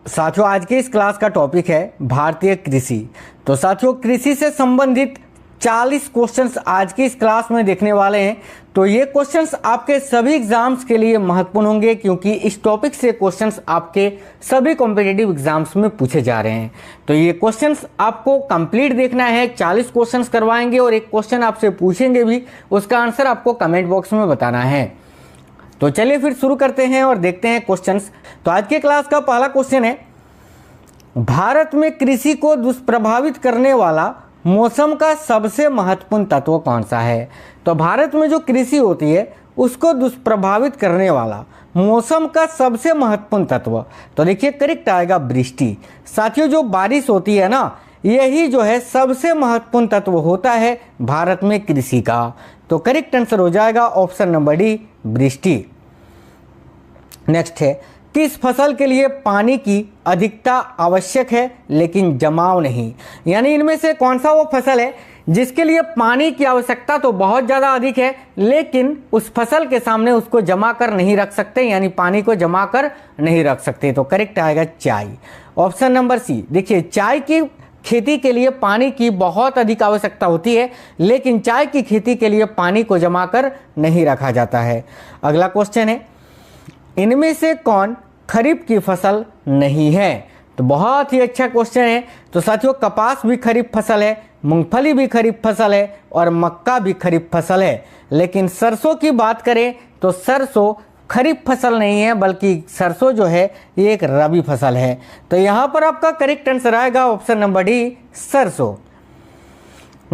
साथियों आज के इस क्लास का टॉपिक है भारतीय कृषि। तो साथियों कृषि से संबंधित 40 क्वेश्चंस आज की इस क्लास में देखने वाले हैं। तो ये क्वेश्चंस आपके सभी एग्जाम्स के लिए महत्वपूर्ण होंगे, क्योंकि इस टॉपिक से क्वेश्चंस आपके सभी कॉम्पिटिटिव एग्जाम्स में पूछे जा रहे हैं। तो ये क्वेश्चंस आपको कंप्लीट देखना है। 40 क्वेश्चंस करवाएंगे और एक क्वेश्चन आपसे पूछेंगे भी, उसका आंसर आपको कमेंट बॉक्स में बताना है। तो चलिए फिर शुरू करते हैं और देखते हैं क्वेश्चंस। तो आज के क्लास का पहला क्वेश्चन है, भारत में कृषि को दुष्प्रभावित करने वाला मौसम का सबसे महत्वपूर्ण तत्व कौन सा है। तो भारत में जो कृषि होती है उसको दुष्प्रभावित करने वाला मौसम का सबसे महत्वपूर्ण तत्व, तो देखिए करेक्ट आएगा वृष्टि। साथियों जो बारिश होती है ना, यही जो है सबसे महत्वपूर्ण तत्व होता है भारत में कृषि का। तो करेक्ट आंसर हो जाएगा ऑप्शन नंबर डी, वृष्टि। नेक्स्ट है, किस फसल के लिए पानी की अधिकता आवश्यक है लेकिन जमाव नहीं। यानी इनमें से कौन सा वो फसल है जिसके लिए पानी की आवश्यकता तो बहुत ज़्यादा अधिक है, लेकिन उस फसल के सामने उसको जमा कर नहीं रख सकते, यानी पानी को जमा कर नहीं रख सकते। तो करेक्ट आएगा चाय, ऑप्शन नंबर सी। देखिए चाय की खेती के लिए पानी की बहुत अधिक आवश्यकता होती है, लेकिन चाय की खेती के लिए पानी को जमा कर नहीं रखा जाता है। अगला क्वेश्चन है, इनमें से कौन खरीफ की फसल नहीं है। तो बहुत ही अच्छा क्वेश्चन है। तो साथियों कपास भी खरीफ फसल है, मूंगफली भी खरीफ फसल है और मक्का भी खरीफ फसल है, लेकिन सरसों की बात करें तो सरसों खरीफ फसल नहीं है, बल्कि सरसों जो है ये एक रबी फसल है। तो यहाँ पर आपका करेक्ट आंसर आएगा ऑप्शन नंबर डी, सरसों।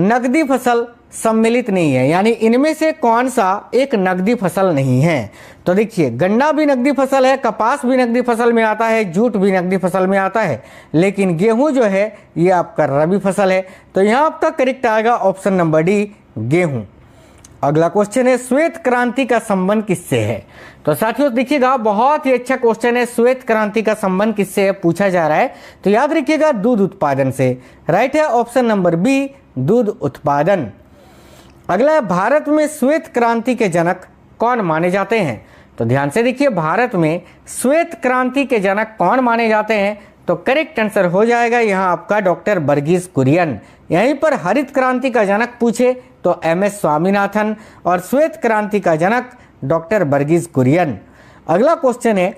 नकदी फसल सम्मिलित नहीं है, यानी इनमें से कौन सा एक नकदी फसल नहीं है। तो देखिए गन्ना भी नकदी फसल है, कपास भी नकदी फसल में आता है, जूट भी नकदी फसल में आता है, लेकिन गेहूं जो है ये आपका रबी फसल है। तो यहाँ आपका करेक्ट आएगा ऑप्शन नंबर डी, गेहूं। अगला क्वेश्चन है, श्वेत क्रांति का संबंध किससे है। तो साथियों देखिएगा बहुत ही अच्छा क्वेश्चन है, श्वेत क्रांति का संबंध किससे है पूछा जा रहा है। तो याद रखिएगा दूध उत्पादन से। राइट है ऑप्शन नंबर बी, दूध उत्पादन। अगला है, भारत में श्वेत क्रांति के जनक कौन माने जाते हैं। तो ध्यान से देखिए भारत में श्वेत क्रांति के जनक कौन माने जाते हैं। तो करेक्ट आंसर हो जाएगा यहाँ आपका डॉक्टर वर्गीस कुरियन। यहीं पर हरित क्रांति का जनक पूछे तो एम.एस. स्वामीनाथन, और श्वेत क्रांति का जनक डॉक्टर वर्गीस कुरियन। अगला क्वेश्चन है,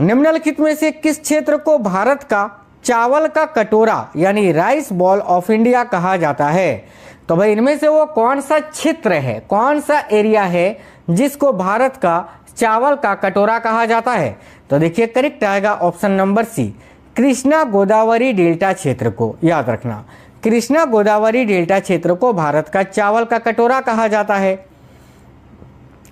निम्नलिखित में से किस क्षेत्र को भारत का चावल का कटोरा यानी राइस बॉल ऑफ इंडिया कहा जाता है। तो भाई इनमें से वो कौन सा क्षेत्र है, कौन सा एरिया है जिसको भारत का चावल का कटोरा कहा जाता है। तो देखिए करेक्ट आएगा option number C, Krishna Godavari delta क्षेत्र को। याद रखना कृष्णा गोदावरी डेल्टा क्षेत्र को भारत का चावल का कटोरा कहा जाता है।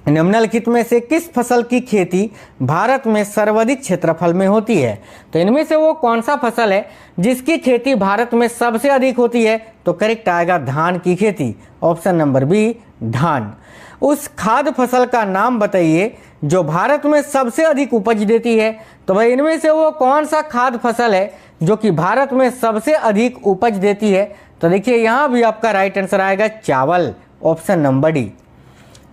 निम्नलिखित में से किस फसल की खेती भारत में सर्वाधिक क्षेत्रफल में होती है। तो इनमें से वो कौन सा फसल है जिसकी खेती भारत में सबसे अधिक होती है। तो करेक्ट आएगा धान की खेती, ऑप्शन नंबर बी, धान। उस खाद्य फसल का नाम बताइए जो भारत में सबसे अधिक उपज देती है। तो भाई इनमें से वो कौन सा खाद्य फसल है जो कि भारत में सबसे अधिक उपज देती है। तो देखिए यहाँ भी आपका राइट आंसर आएगा चावल, ऑप्शन नंबर डी।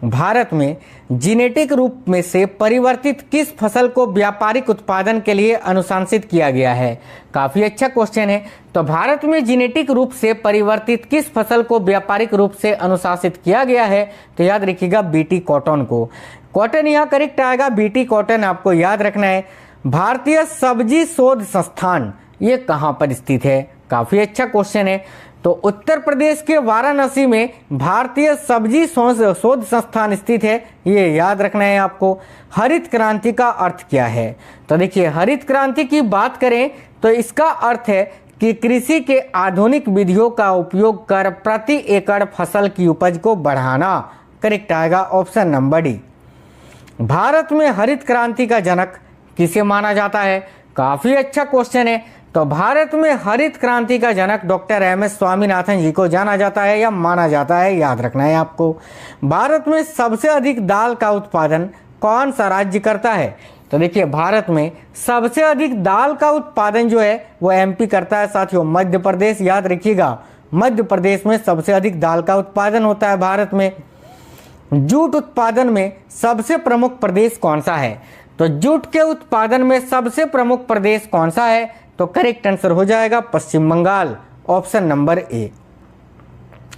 भारत में जीनेटिक रूप में से परिवर्तित किस फसल को व्यापारिक उत्पादन के लिए अनुशंसित किया गया है। काफ़ी अच्छा क्वेश्चन है। तो भारत में जीनेटिक रूप से परिवर्तित किस फसल को व्यापारिक रूप से अनुशंसित किया गया है। तो याद रखिएगा बीटी कॉटन को। कॉटन यहाँ करेक्ट आएगा, बीटी कॉटन आपको याद रखना है। भारतीय सब्जी शोध संस्थान ये कहाँ पर स्थित है। काफ़ी अच्छा क्वेश्चन है। तो उत्तर प्रदेश के वाराणसी में भारतीय सब्जी शोध संस्थान स्थित है, ये याद रखना है आपको। हरित क्रांति का अर्थ क्या है। तो देखिए हरित क्रांति की बात करें तो इसका अर्थ है कि कृषि के आधुनिक विधियों का उपयोग कर प्रति एकड़ फसल की उपज को बढ़ाना। करेक्ट आएगा ऑप्शन नंबर डी। भारत में हरित क्रांति का जनक किसे माना जाता है। काफी अच्छा क्वेश्चन है। तो भारत में हरित क्रांति का जनक डॉक्टर एम.एस. स्वामीनाथन जी को जाना जाता है या माना जाता है, याद रखना है आपको। भारत में सबसे अधिक दाल का उत्पादन कौन सा राज्य करता है। तो देखिए भारत में सबसे अधिक दाल का उत्पादन जो है वो एमपी करता है। साथियों मध्य प्रदेश, याद रखिएगा मध्य प्रदेश में सबसे अधिक दाल का उत्पादन होता है भारत में। जूट उत्पादन में सबसे प्रमुख प्रदेश कौन सा है। तो जूट के उत्पादन में सबसे प्रमुख प्रदेश कौन सा है? तो करेक्ट आंसर हो जाएगा Paschim Bangal, option number A.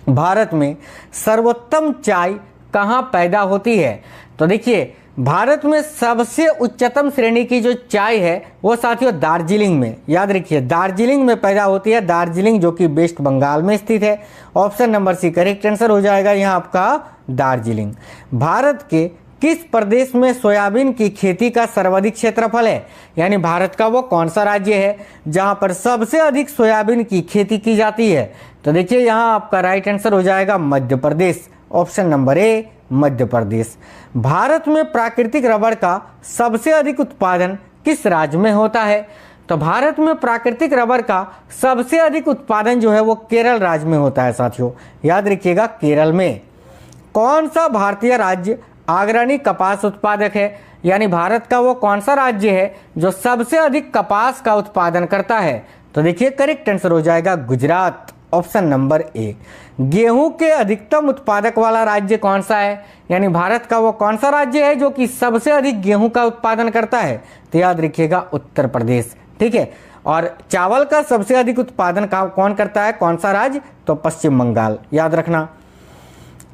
Bharat में सर्वोत्तम चाय कहाँ पैदा होती है? तो देखिए भारत में सबसे उच्चतम श्रेणी की जो चाय है वो साथियों दार्जिलिंग में, याद रखिए दार्जिलिंग में पैदा होती है। दार्जिलिंग जो कि वेस्ट बंगाल में स्थित है, option number C correct answer हो जाएगा यहाँ आपका दार्जिलिंग। भारत के किस प्रदेश में सोयाबीन की खेती का सर्वाधिक क्षेत्रफल है? यानी भारत का वो कौन सा राज्य है जहां पर सबसे अधिक सोयाबीन की खेती की जाती है? तो देखिए यहाँ आपका राइट आंसर हो जाएगा मध्य प्रदेश, ऑप्शन नंबर ए मध्य प्रदेश। भारत में प्राकृतिक रबड़ का सबसे अधिक उत्पादन किस राज्य में होता है? तो भारत में प्राकृतिक रबड़ का सबसे अधिक उत्पादन जो है वो केरल राज्य में होता है साथियों, याद रखिएगा केरल में। कौन सा भारतीय राज्य अग्रणी कपास उत्पादक है? यानी भारत का वो कौन सा राज्य है जो सबसे अधिक कपास का उत्पादन करता है? तो देखिए करेक्ट आंसर हो जाएगा गुजरात, ऑप्शन नंबर ए। गेहूं के अधिकतम उत्पादक वाला राज्य कौन सा है? यानी भारत का वो कौन सा राज्य है जो कि सबसे अधिक गेहूं का उत्पादन करता है? तो याद रखिएगा उत्तर प्रदेश, ठीक है। और चावल का सबसे अधिक उत्पादन कौन करता है, कौन सा राज्य? तो पश्चिम बंगाल, याद रखना।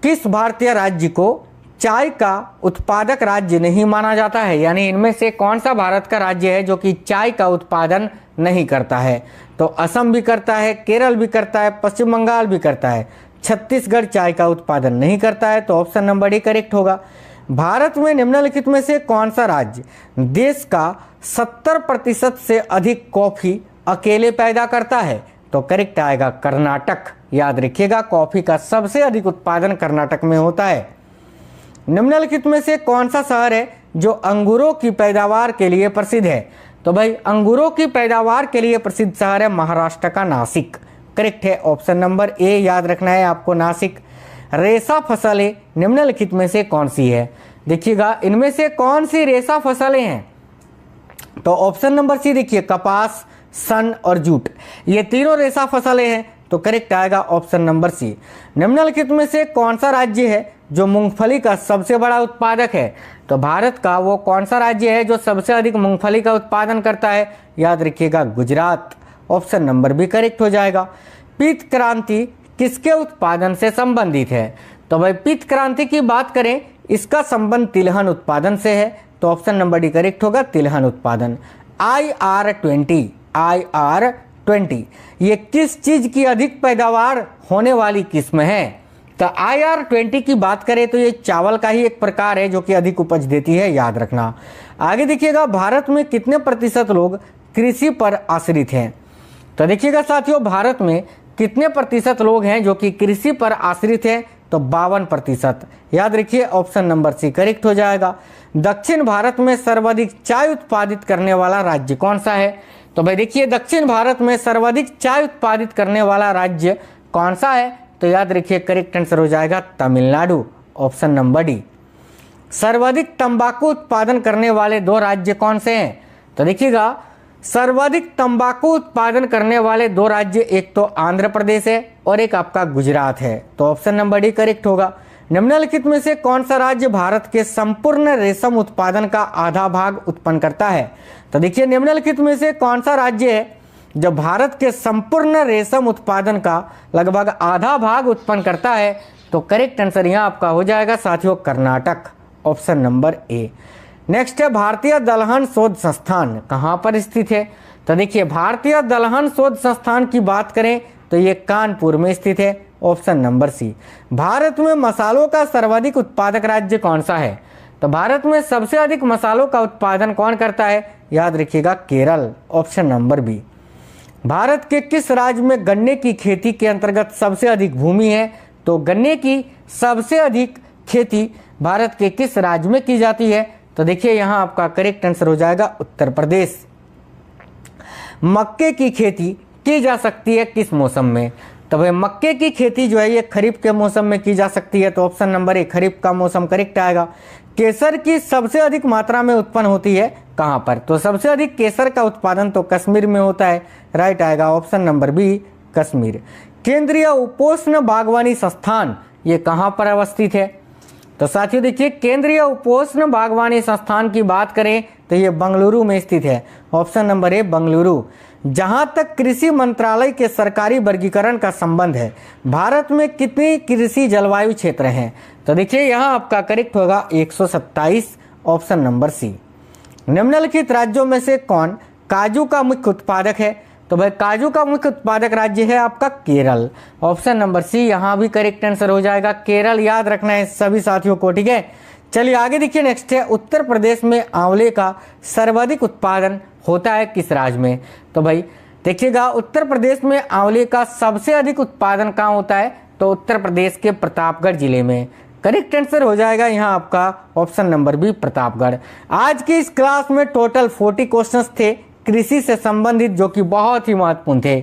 किस भारतीय राज्य को चाय का उत्पादक राज्य नहीं माना जाता है? यानी इनमें से कौन सा भारत का राज्य है जो कि चाय का उत्पादन नहीं करता है? तो असम भी करता है, केरल भी करता है, पश्चिम बंगाल भी करता है, छत्तीसगढ़ चाय का उत्पादन नहीं करता है, तो ऑप्शन नंबर डी करेक्ट होगा। भारत में निम्नलिखित में से कौन सा राज्य देश का 70% से अधिक कॉफी अकेले पैदा करता है? तो करेक्ट आएगा कर्नाटक, याद रखिएगा कॉफी का सबसे अधिक उत्पादन कर्नाटक में होता है। निम्नलिखित में से कौन सा शहर है जो अंगूरों की पैदावार के लिए प्रसिद्ध है? तो भाई अंगूरों की पैदावार के लिए प्रसिद्ध शहर है महाराष्ट्र का नासिक, करेक्ट है ऑप्शन नंबर ए, याद रखना है आपको नासिक। रेशा फसलें निम्नलिखित में से कौन सी है? देखिएगा इनमें से कौन सी रेशा फसलें हैं? तो ऑप्शन नंबर सी देखिए कपास, सन और जूट, ये तीनों रेशा फसलें हैं, तो करेक्ट आएगा ऑप्शन नंबर सी। निम्नलिखित में से कौन सा राज्य है जो मूंगफली का सबसे बड़ा उत्पादक है? तो भारत का वो कौन सा राज्य है जो सबसे अधिक मूंगफली का उत्पादन करता है? याद रखिएगा Gujarat, option number B correct हो जाएगा। पीत क्रांति किसके उत्पादन से संबंधित है? तो भाई पीत क्रांति की बात करें इसका संबंध तिलहन उत्पादन से है, तो ऑप्शन नंबर डी करेक्ट होगा तिलहन उत्पादन। IR20 ये किस चीज की अधिक पैदावार होने वाली किस्म है? तो IR20 की बात करें तो ये चावल का ही एक प्रकार है जो कि अधिक उपज देती है, याद रखना। आगे देखिएगा भारत में कितने प्रतिशत लोग कृषि पर आश्रित हैं? तो देखिएगा साथियों भारत में कितने प्रतिशत लोग हैं जो कि कृषि पर आश्रित हैं? तो 52%, याद रखिए ऑप्शन नंबर सी करेक्ट हो जाएगा। दक्षिण भारत में सर्वाधिक चाय उत्पादित करने वाला राज्य कौन सा है? तो भाई देखिए दक्षिण भारत में सर्वाधिक चाय उत्पादित करने वाला राज्य कौन सा है? तो याद रखिए करेक्ट आंसर हो जाएगा तमिलनाडु, ऑप्शन नंबर डी। सर्वाधिक तंबाकू उत्पादन करने वाले दो राज्य कौन से हैं? तो देखिएगा सर्वाधिक तंबाकू उत्पादन करने वाले दो राज्य एक तो आंध्र प्रदेश है और एक आपका गुजरात है, तो ऑप्शन नंबर डी करेक्ट होगा। निम्नलिखित में से कौन सा राज्य भारत के संपूर्ण रेशम उत्पादन का आधा भाग उत्पन्न करता है? तो देखिए निम्नलिखित में से कौन सा राज्य है जो भारत के संपूर्ण रेशम उत्पादन का लगभग आधा भाग उत्पन्न करता है? तो करेक्ट आंसर यहाँ आपका हो जाएगा साथियों कर्नाटक, ऑप्शन नंबर ए। नेक्स्ट है भारतीय दलहन शोध संस्थान कहाँ पर स्थित है? तो देखिए भारतीय दलहन शोध संस्थान की बात करें तो ये कानपुर में स्थित है, ऑप्शन नंबर सी। भारत में मसालों का सर्वाधिक उत्पादक राज्य कौन सा है? तो भारत में सबसे अधिक मसालों का उत्पादन कौन करता है? याद रखिएगा Kerala, option number B. Bharat के किस राज्य में गन्ने की खेती के अंतर्गत सबसे अधिक भूमि है? तो गन्ने की सबसे अधिक खेती भारत के किस राज्य में की जाती है? तो देखिए यहाँ आपका करेक्ट आंसर हो जाएगा उत्तर प्रदेश। मक्के की खेती की जा सकती है किस मौसम में? तो भाई मक्के की खेती जो है ये खरीफ के मौसम में की जा सकती है, तो ऑप्शन नंबर ए खरीफ का मौसम करेक्ट आएगा। केसर की सबसे अधिक मात्रा में उत्पन्न होती है कहाँ पर? तो सबसे अधिक केसर का उत्पादन तो कश्मीर में होता है, राइट आएगा ऑप्शन नंबर बी कश्मीर। केंद्रीय उपोष्ण बागवानी संस्थान ये कहाँ पर अवस्थित है? तो साथियों देखिए केंद्रीय उपोष्ण बागवानी संस्थान की बात करें तो ये बेंगलुरु में स्थित है। ऑप्शन नंबर ए बेंगलुरु। जहां तक कृषि मंत्रालय के सरकारी वर्गीकरण का संबंध है, भारत में कितनी कृषि जलवायु क्षेत्र हैं? तो देखिए यहाँ आपका करेक्ट होगा 127, ऑप्शन नंबर सी। निम्नलिखित राज्यों में से कौन काजू का मुख्य उत्पादक है? तो भाई काजू का मुख्य उत्पादक राज्य है आपका केरल। ऑप्शन नंबर सी यहाँ भी करेक्ट आंसर हो जाएगा, केरल। याद रखना है सभी साथियों को, ठीक है। चलिए आगे देखिए, नेक्स्ट है उत्तर प्रदेश में आंवले का सर्वाधिक उत्पादन होता है किस राज्य में? तो भाई देखिएगा, उत्तर प्रदेश में आंवले का सबसे अधिक उत्पादन कहाँ होता है? तो उत्तर प्रदेश के प्रतापगढ़ जिले में। करेक्ट आंसर हो जाएगा यहाँ आपका ऑप्शन नंबर बी प्रतापगढ़। आज की इस क्लास में टोटल 40 क्वेश्चंस थे कृषि से संबंधित, जो कि बहुत ही महत्वपूर्ण थे।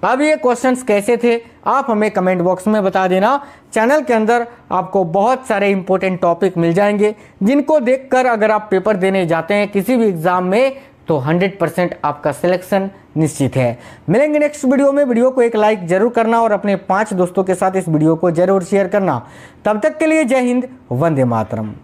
अब ये क्वेश्चंस कैसे थे आप हमें कमेंट बॉक्स में बता देना। चैनल के अंदर आपको बहुत सारे इंपॉर्टेंट टॉपिक मिल जाएंगे, जिनको देखकर अगर आप पेपर देने जाते हैं किसी भी एग्जाम में तो 100% आपका सिलेक्शन निश्चित है। मिलेंगे नेक्स्ट वीडियो में। वीडियो को एक लाइक जरूर करना और अपने 5 दोस्तों के साथ इस वीडियो को जरूर शेयर करना। तब तक के लिए जय हिंद, वंदे मातरम।